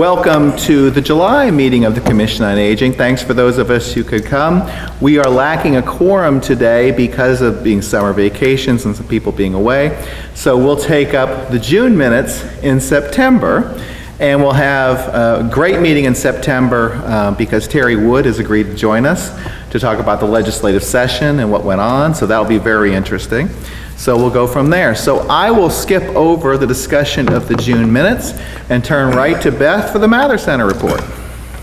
Welcome to the July meeting of the Commission on Aging. Thanks for those of us who could come. We are lacking a quorum today because of being summer vacations and some people being away. So we'll take up the June minutes in September, and we'll have a great meeting in September because Terry Wood has agreed to join us to talk about the legislative session and what went on, so that'll be very interesting. So we'll go from there. So I will skip over the discussion of the June minutes and turn right to Beth for the Mather Center report.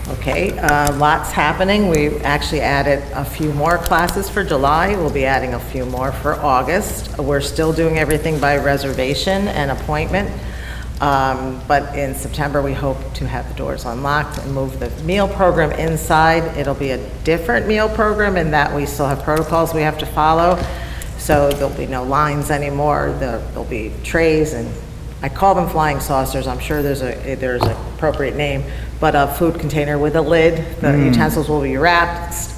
Okay, lots happening. We actually added a few more classes for July. We'll be adding a few more for August. We're still doing everything by reservation and appointment. But in September, we hope to have the doors unlocked and move the meal program inside. It'll be a different meal program in that we still have protocols we have to follow. So there'll be no lines anymore. There'll be trays, and I call them flying saucers. I'm sure there's an appropriate name, but a food container with a lid. The utensils will be wrapped.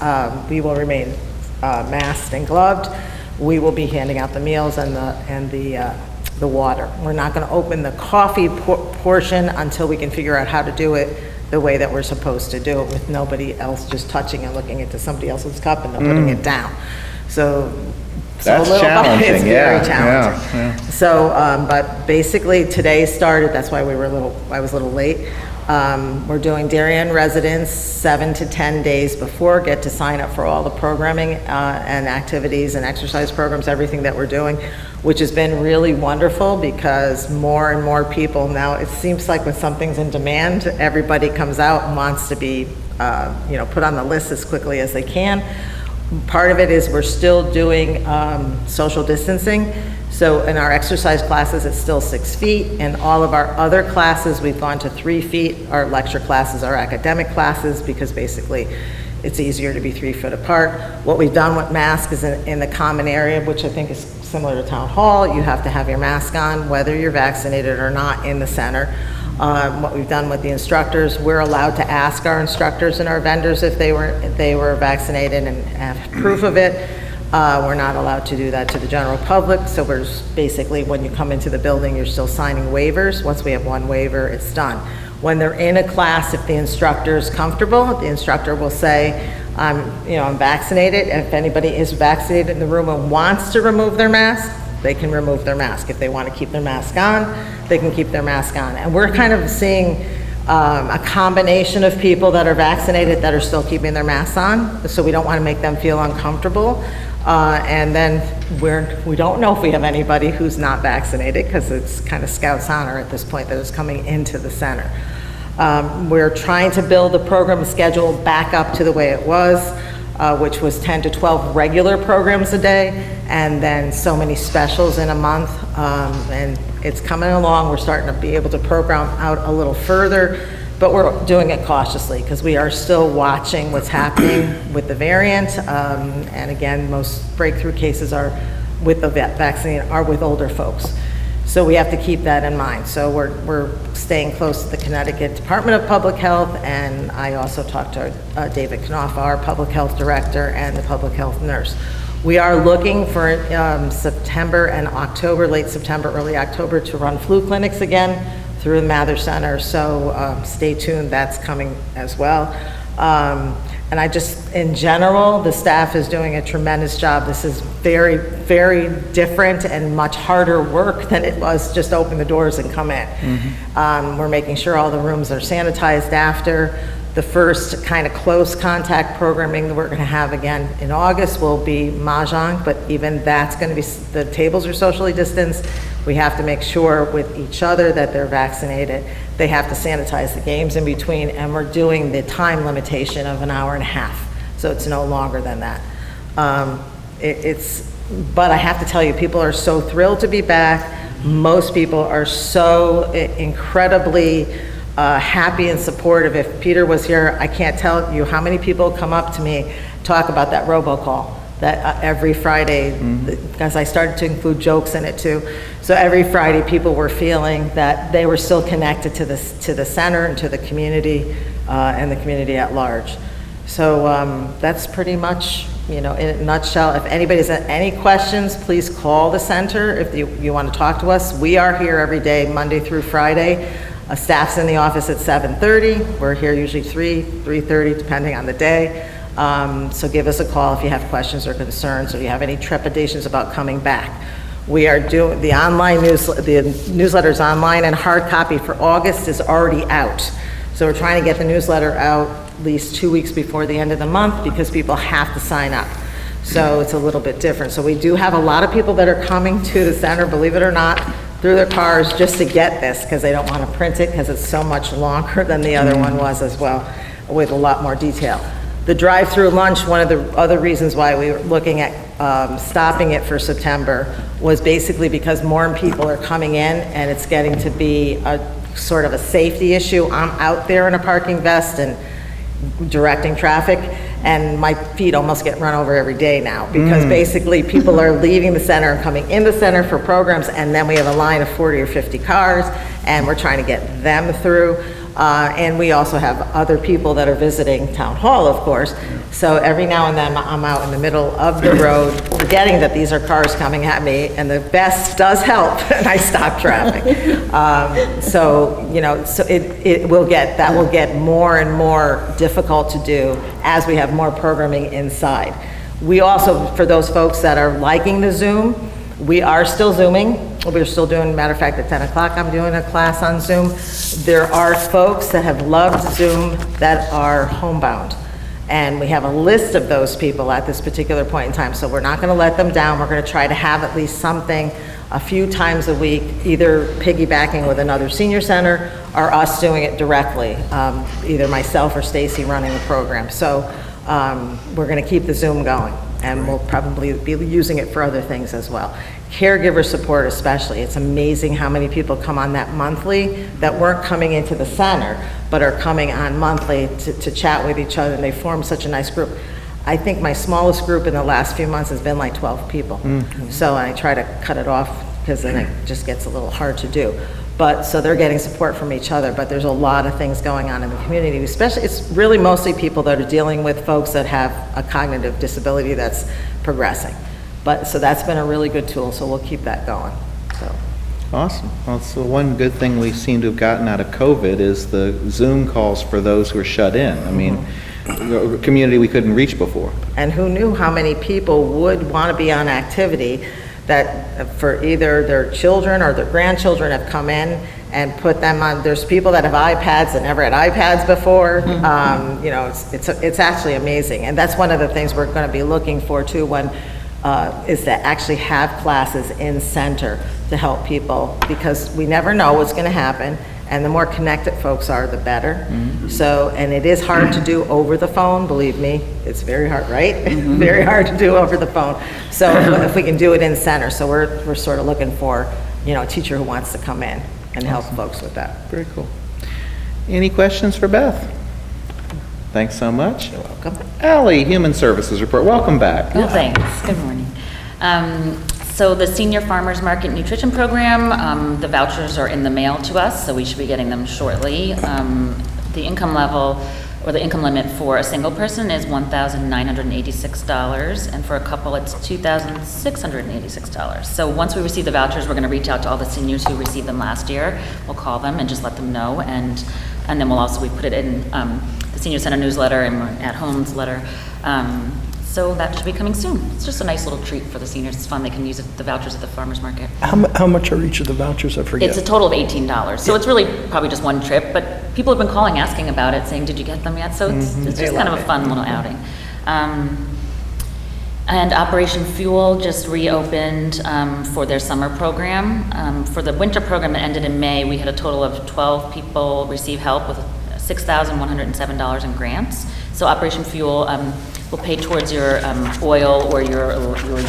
We will remain masked and gloved. We will be handing out the meals and the water. We're not going to open the coffee portion until we can figure out how to do it the way that we're supposed to do it, with nobody else just touching and looking into somebody else's cup and then putting it down. So That's challenging. It's very challenging. Yeah. So, but basically today started, that's why I was a little late. We're doing Darien residents 7 to 10 days before, get to sign up for all the programming and activities and exercise programs, everything that we're doing, which has been really wonderful because more and more people now, it seems like when something's in demand, everybody comes out and wants to be put on the list as quickly as they can. Part of it is we're still doing social distancing. So in our exercise classes, it's still 6 feet. In all of our other classes, we've gone to 3 feet. Our lecture classes, our academic classes, because basically it's easier to be 3 foot apart. What we've done with masks is in the common area, which I think is similar to town hall. You have to have your mask on, whether you're vaccinated or not, in the center. What we've done with the instructors, we're allowed to ask our instructors and our vendors if they were vaccinated and have proof of it. We're not allowed to do that to the general public. So we're basically, when you come into the building, you're still signing waivers. Once we have one waiver, it's done. When they're in a class, if the instructor is comfortable, the instructor will say, I'm vaccinated. If anybody is vaccinated in the room and wants to remove their mask, they can remove their mask. If they want to keep their mask on, they can keep their mask on. And we're kind of seeing a combination of people that are vaccinated that are still keeping their masks on, so we don't want to make them feel uncomfortable. And then we don't know if we have anybody who's not vaccinated, because it's kind of Scout's honor at this point that is coming into the center. We're trying to build the program schedule back up to the way it was, which was 10 to 12 regular programs a day, and then so many specials in a month. And it's coming along. We're starting to be able to program out a little further, but we're doing it cautiously because we are still watching what's happening with the variant. And again, most breakthrough cases are with the vaccine are with older folks. So we have to keep that in mind. So we're staying close to the Connecticut Department of Public Health, and I also talked to David Knopf, our public health director, and the public health nurse. We are looking for September and October, late September, early October, to run flu clinics again through the Mather Center. So stay tuned, that's coming as well. And I just, in general, the staff is doing a tremendous job. This is very, very different and much harder work than it was just open the doors and come in. Mm-hmm. We're making sure all the rooms are sanitized after. The first kind of close contact programming that we're going to have again in August will be Mahjong, but even that's going to be, the tables are socially distanced. We have to make sure with each other that they're vaccinated. They have to sanitize the games in between, and we're doing the time limitation of an hour and a half, so it's no longer than that. But I have to tell you, people are so thrilled to be back. Most people are so incredibly happy and supportive. If Peter was here, I can't tell you how many people come up to me, talk about that robocall that every Friday, because I started to include jokes in it too. So every Friday people were feeling that they were still connected to the center and to the community and the community at large. So that's pretty much, in a nutshell. If anybody's got any questions, please call the center if you want to talk to us. We are here every day, Monday through Friday. Staff's in the office at 7:30. We're here usually 3:30, depending on the day. So give us a call if you have questions or concerns, or you have any trepidations about coming back. We are doing the online the newsletter's online, and hard copy for August is already out. So we're trying to get the newsletter out at least 2 weeks before the end of the month, because people have to sign up. So it's a little bit different. So we do have a lot of people that are coming to the center, believe it or not, through their cars just to get this, because they don't want to print it, because it's so much longer than the other one was as well, with a lot more detail. The drive-through lunch, one of the other reasons why we were looking at stopping it for September was basically because more people are coming in, and it's getting to be a sort of a safety issue. I'm out there in a parking vest and directing traffic, and my feet almost get run over every day now, because basically people are leaving the center and coming in the center for programs, and then we have a line of 40 or 50 cars, and we're trying to get them through. And we also have other people that are visiting Town Hall, of course. So every now and then I'm out in the middle of the road, forgetting that these are cars coming at me, and the vest does help, and I stop traffic. So, you know, so that will get more and more difficult to do as we have more programming inside. We also, for those folks that are liking the Zoom, we are still Zooming. We're still doing, matter of fact, at 10 o'clock, I'm doing a class on Zoom. There are folks that have loved Zoom that are homebound. And we have a list of those people at this particular point in time. So we're not gonna let them down. We're gonna try to have at least something a few times a week, either piggybacking with another senior center or us doing it directly, either myself or Stacy running the program. So we're gonna keep the Zoom going, and we'll probably be using it for other things as well. Caregiver support especially. It's amazing how many people come on that monthly that weren't coming into the center, but are coming on monthly to chat with each other, and they form such a nice group. I think my smallest group in the last few months has been like 12 people. So I try to cut it off, because then it just gets a little hard to do. But, so they're getting support from each other, but there's a lot of things going on in the community, especially, it's really mostly people that are dealing with folks that have a cognitive disability that's progressing. But, so that's been a really good tool, so we'll keep that going, so. Awesome. Well, so one good thing we seem to have gotten out of COVID is the Zoom calls for those who are shut in. I mean, a community we couldn't reach before. And who knew how many people would want to be on activity that for either their children or their grandchildren have come in and put them on. There's people that have iPads that never had iPads before. You know, it's actually amazing. And that's one of the things we're going to be looking for too, when is to actually have classes in center to help people, because we never know what's going to happen, and the more connected folks are, the better. So, and it is hard to do over the phone, believe me. It's very hard, right? Very hard to do over the phone. So if we can do it in center, so we're sort of looking for, you know, a teacher who wants to come in and help folks with that. Very cool. Any questions for Beth? Thanks so much. You're welcome. Ally, Human Services Report. Welcome back. Oh, thanks. Good morning. So the Senior Farmers Market Nutrition Program, the vouchers are in the mail to us, so we should be getting them shortly. The income level, or the income limit for a single person is $1,986, and for a couple it's $2,686. So once we receive the vouchers, we're going to reach out to all the seniors who received them last year. We'll call them and just let them know, and then we'll also, we put it in the Senior Center newsletter and At Home's letter. So that should be coming soon. It's just a nice little treat for the seniors. It's fun. They can use the vouchers at the farmer's market. How much are each of the vouchers? I forget. It's a total of $18. So it's really probably just one trip, but people have been calling, asking about it, saying, did you get them yet? So it's just kind of a fun little outing. And Operation Fuel just reopened for their summer program. For the winter program that ended in May, we had a total of 12 people receive help with $6,107 in grants. So Operation Fuel will pay towards your oil or your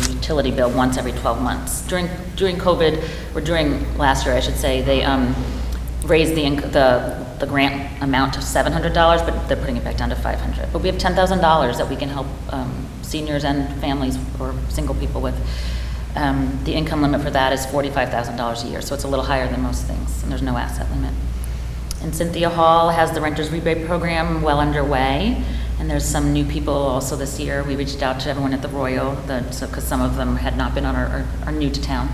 utility bill once every 12 months. During COVID, or during last year, I should say, they raised the grant amount to $700, but they're putting it back down to $500. But we have $10,000 that we can help seniors and families or single people with. The income limit for that is $45,000 a year, so it's a little higher than most things, and there's no asset limit. And Cynthia Hall has the Renters Rebate Program well underway, and there's some new people also this year. We reached out to everyone at the Royal, because some of them had not been on are new to town.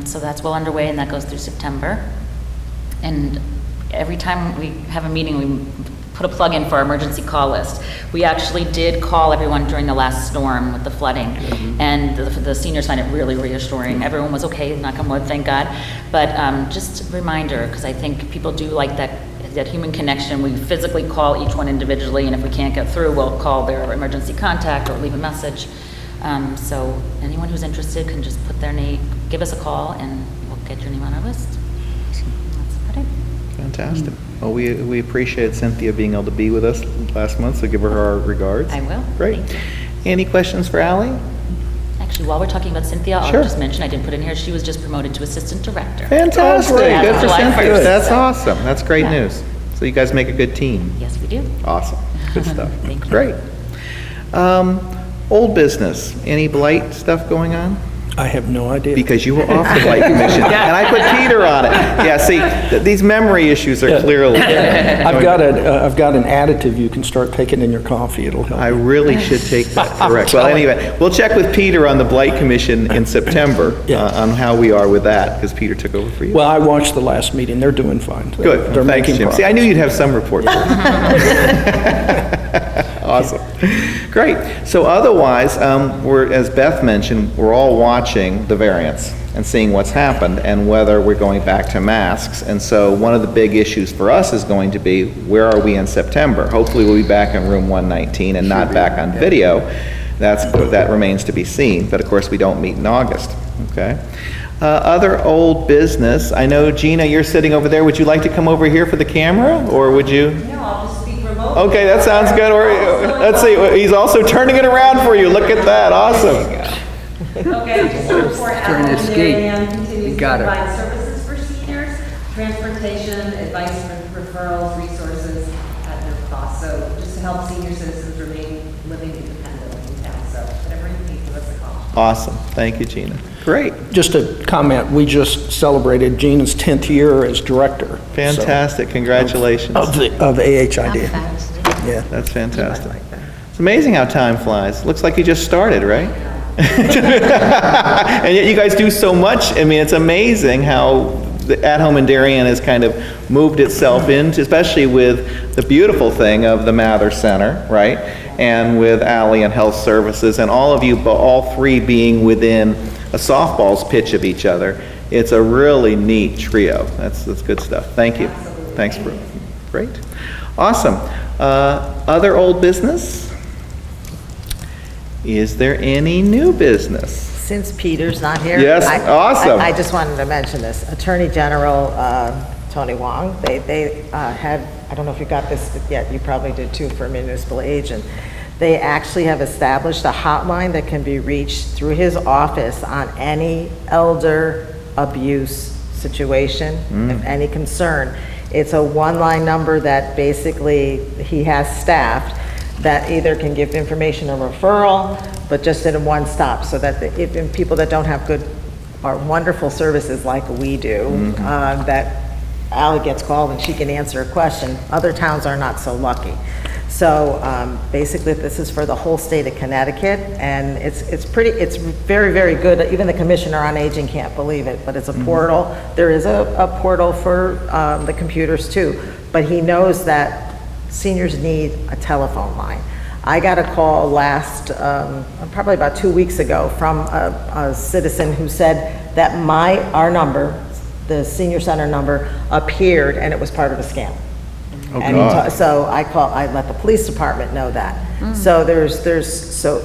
So that's well underway, and that goes through September. And every time we have a meeting, we put a plug in for our emergency call list. We actually did call everyone during the last storm with the flooding, and the seniors find it really reassuring. Everyone was okay, knock on wood, thank God. But just a reminder, because I think people do like that human connection. We physically call each one individually, and if we can't get through, we'll call their emergency contact or leave a message. So anyone who's interested can just put their name, give us a call, and we'll get your name on our list. That's about it. Fantastic. Well, we appreciate Cynthia being able to be with us last month, so give her our regards. I will. Great. Thank you. Any questions for Ally? Actually, while we're talking about Cynthia, I'll Sure. just mention, I didn't put in here, she was just promoted to assistant director. Fantastic. Oh, great. Good for July Cynthia. 1st, That's so- awesome. That's great Yeah. news. So you guys make a good team. Yes, we do. Awesome. Good stuff. Thank you. Great. Old business. Any blight stuff going on? I have no idea. Because you were off the blight commission, and I put Peter on it. Yeah, see, these memory issues are clearly. I've got an additive you can start taking in your coffee. It'll help. I really should take that, correct. Well, anyway, we'll check with Peter on the blight commission in September Yes. on how we are with that, because Peter took over for you. Well, I watched the last meeting. They're doing fine. Good. They're Thanks, making Jim. See, I progress. knew you'd have some report for us. Awesome. Great. So otherwise, we're, as Beth mentioned, we're all watching the variants and seeing what's happened and whether we're going back to masks. And so one of the big issues for us is going to be, where are we in September? Hopefully we'll be back in room 119 and not back on video. That remains to be seen. But of course, we don't meet in August. Okay. Other old business. I know, Gina, you're sitting over there. Would you like to come over here for the camera, or would you? No, I'll just speak remotely. Okay, that sounds good. Or, let's see, he's also turning it around for you. Look at that, awesome. Okay, just to report, Trying to Allen escape. Marianne continues You to got it. provide services for seniors, transportation, advice, referrals, resources at no cost. So just to help senior citizens remain living independently in town. So whatever you need, give us a call. Awesome, thank you, Gina. Great, Just a comment, we just celebrated Gina's 10th year as director. so, fantastic, congratulations. Of AHID. Yeah. That's fantastic. It's amazing how time flies. Looks like you just started, right? And yet you guys do so much. I mean, it's amazing how the At Home in Darien has kind of moved itself into, especially with the beautiful thing of the Mather Center, right? And with Ally and Health Services, and all of you, all three being within a softball's pitch of each other. It's a really neat trio. That's good stuff. Thank you. Thanks, Brooke. Great. Awesome. Other old business? Is there any new business? Since Peter's not here. Yes, awesome. I just wanted to mention this. Attorney General Tony Wong, they had, I don't know if you got this yet, you probably did too, for a municipal agent. They actually have established a hotline that can be reached through his office on any elder abuse situation, of any concern. It's a one-line number that basically he has staffed that either can give information or referral, but just in a one stop, so that if people that don't have good or wonderful services like we do, that Ally gets called and she can answer a question. Other towns are not so lucky. So basically, this is for the whole state of Connecticut, and it's very, very good. Even the Commissioner on Aging can't believe it, but it's a portal. There is a portal for the computers too, but he knows that seniors need a telephone line. I got a call probably about 2 weeks ago, from a citizen who said that our number, the senior center number, appeared and it was part of a scam. Oh, And God. so I let the police department know that. So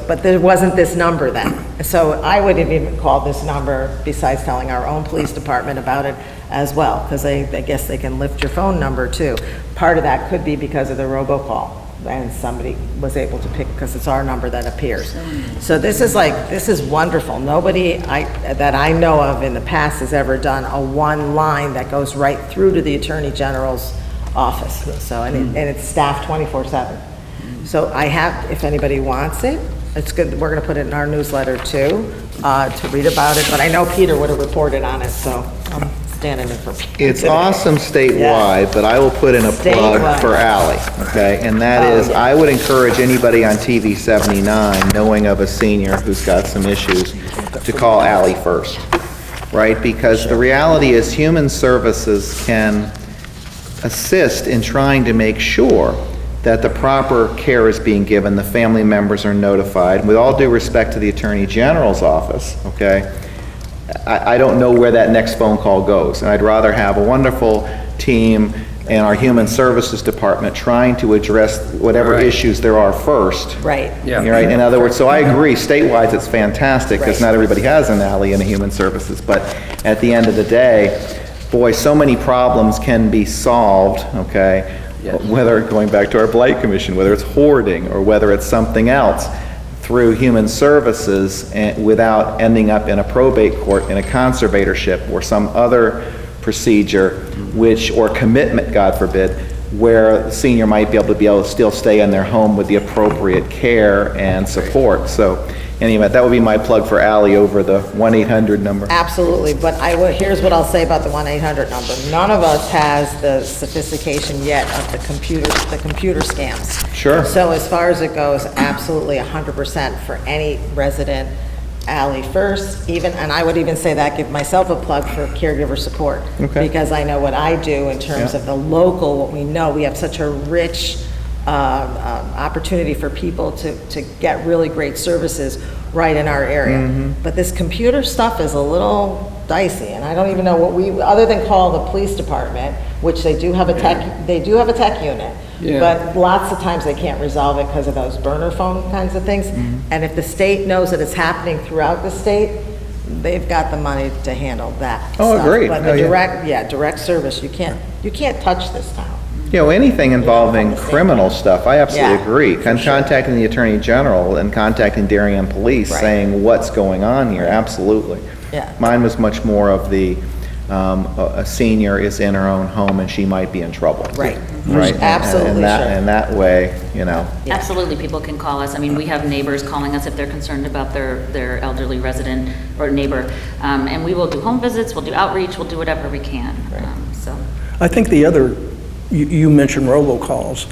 but there wasn't this number then. So I would have even called this number, besides telling our own police department about it as well, because I guess they can lift your phone number too. Part of that could be because of the robocall, and somebody was able to pick, because it's our number that appears. So this is wonderful. Nobody that I know of in the past has ever done a one line that goes right through to the Attorney General's office. So, and it's staffed 24/7. So I have, if anybody wants it, it's good, we're gonna put it in our newsletter too, to read about it, but I know Peter would have reported on it, so I'm standing in for Peter. It's today. awesome statewide, but I will put in a plug Statewide. for Ally, okay? And that is, yeah. I would encourage anybody on TV 79, knowing of a senior who's got some issues, to call Ally first, right? Because the reality is, human services can assist in trying to make sure that the proper care is being given, the family members are notified. With all due respect to the Attorney General's office, okay, I don't know where that next phone call goes, and I'd rather have a wonderful team and our Human Services Department trying to address whatever Right. issues there are first. Right. Yeah. You're right. In other words, so I agree, statewide, it's fantastic, because Right. not everybody has an alley in a Human Services, but at the end of the day, boy, so many problems can be solved, okay? Yes. Whether, going back to our Blight Commission, whether it's hoarding, or whether it's something else, through Human Services, and without ending up in a probate court, in a conservatorship, or some other procedure, which, or commitment, God forbid, where the senior might be able to still stay in their home with the appropriate care and support. So, in any event, that would be my plug for Ally over the 1-800 number. Absolutely, but here's what I'll say about the 1-800 number. None of us has the sophistication yet of the computer scams. Sure. So as far as it goes, absolutely 100% for any resident, Ally first, even, and I would even say that, give myself a plug for caregiver support. Okay. Because I know what I do in terms Yeah. of the local, what we know, we have such a rich opportunity for people to get really great services right in our area. Mm-hmm. But this computer stuff is a little dicey, and I don't even know what other than call the police department, which they do have a tech unit. Yeah. But lots of times they can't resolve it because of those burner phone kinds of things. Mm-hmm. And if the state knows that it's happening throughout the state, they've got the money to handle that Oh, stuff. agreed. But Oh, the yeah. direct service, you can't touch this town. You know, anything involving from the same criminal stuff, I absolutely Yeah, agree. for sure. Contacting the Attorney General and contacting Darien Police, Right. saying what's going on here, absolutely. Yeah. Mine was much more of the, a senior is in her own home and she might be in trouble. Right. Right? Absolutely, And that, sure. and that way, you know, Yeah. Absolutely, people can call us. I mean, we have neighbors calling us if they're concerned about their elderly resident or neighbor. And we will do home visits, we'll do outreach, we'll do whatever we can. So, I think the other, you mentioned robocalls,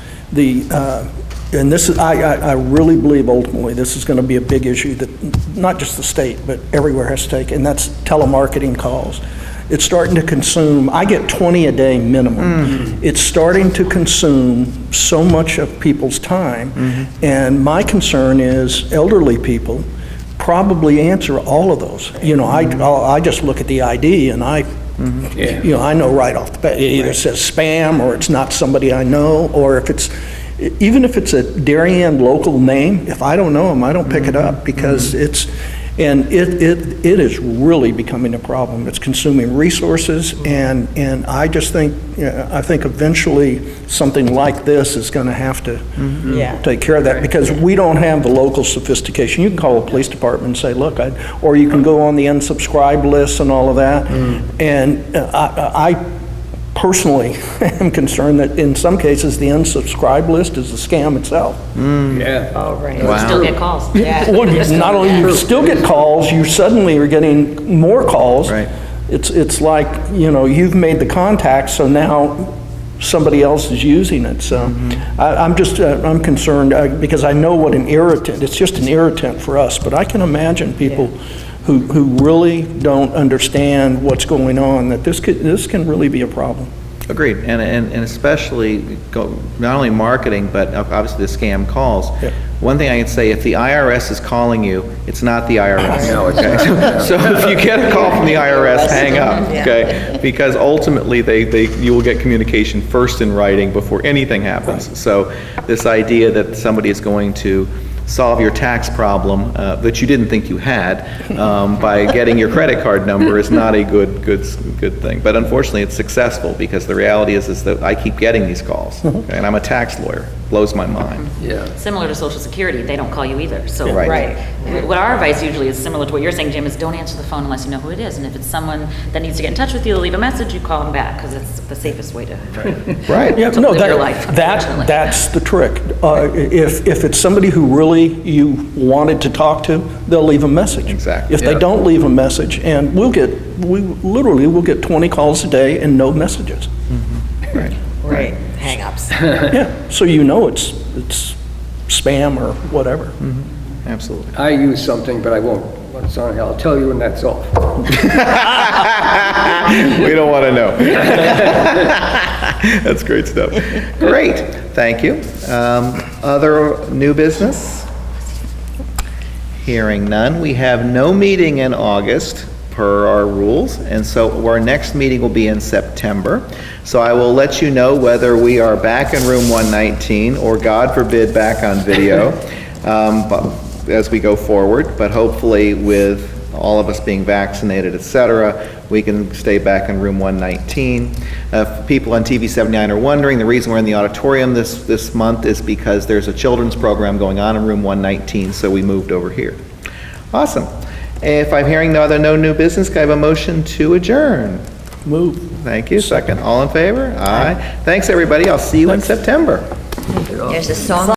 and this is, I really believe ultimately this is going to be a big issue that not just the state, but everywhere has to take, and that's telemarketing calls. It's starting to consume, I get 20 a day minimum. It's starting to consume so much of people's time, and my concern is elderly people probably answer all of those. You know, I just look at the ID and you know, I know right off the bat, it either says spam or it's not somebody I know, or if it's, even if it's a Darien local name, if I don't know them, I don't pick it up because it's, and it is really becoming a problem. It's consuming resources, and I just think, I think eventually something like this is going to have to Yeah. take care of that, because we don't have the local sophistication. You can call a police department and say, look, or you can go on the unsubscribe list and all of that. And I personally am concerned that in some cases, the unsubscribe list is a scam itself. Yeah. Oh, right. Wow. still get calls. Yeah. Well, not only you still get calls, you suddenly are getting more calls. Right. It's like, you know, you've made the contact, so now somebody else is using it. So I'm just, I'm concerned because I know what an irritant, it's just an irritant for us, but I can imagine people who really don't understand what's going on, that this can really be a problem. agreed. And especially, not only marketing, but obviously the scam calls. Yeah. One thing I can say, if the IRS is calling you, it's not the IRS. No, it's okay? not. So if you get a call from the IRS, hang up, Yeah. okay? Because ultimately, you will get communication first in writing before anything happens. So this idea that somebody is going to solve your tax problem that you didn't think you had by getting your credit card number is not a good thing. But unfortunately, it's successful, because the reality is that I keep getting these calls, okay? And I'm a tax lawyer. Blows my mind. Yeah. Similar to Social Security, they don't call you either. So Right. Right. what our advice usually is similar to what you're saying, Jim, is don't answer the phone unless you know who it is. And if it's someone that needs to get in touch with you, leave a message, you call them back, because it's the safest way to Right. Yeah, To no, live your life, unfortunately. that's the trick. If it's somebody who really you wanted to talk to, they'll leave a message. Exactly. If they Yeah. don't leave a message, and we'll get 20 calls a day and no messages. Right. Right. Hang-ups. Yeah, so you know it's spam or whatever. Absolutely. I use something, but I won't when it's on here. I'll tell you when that's off. We don't want to know. That's great stuff. Great, thank you. Other new business? Hearing none. We have no meeting in August per our rules, and so our next meeting will be in September. So I will let you know whether we are back in room 119 or, God forbid, back on video as we go forward. But hopefully, with all of us being vaccinated, et cetera, we can stay back in room 119. If people on TV 79 are wondering, the reason we're in the auditorium this month is because there's a children's program going on in room 119, so we moved over here. Awesome. If I'm hearing no new business, can I have a motion to adjourn? Move. Thank you. Second. All in favor? Aye. Thanks, everybody. I'll see you in September. There's a song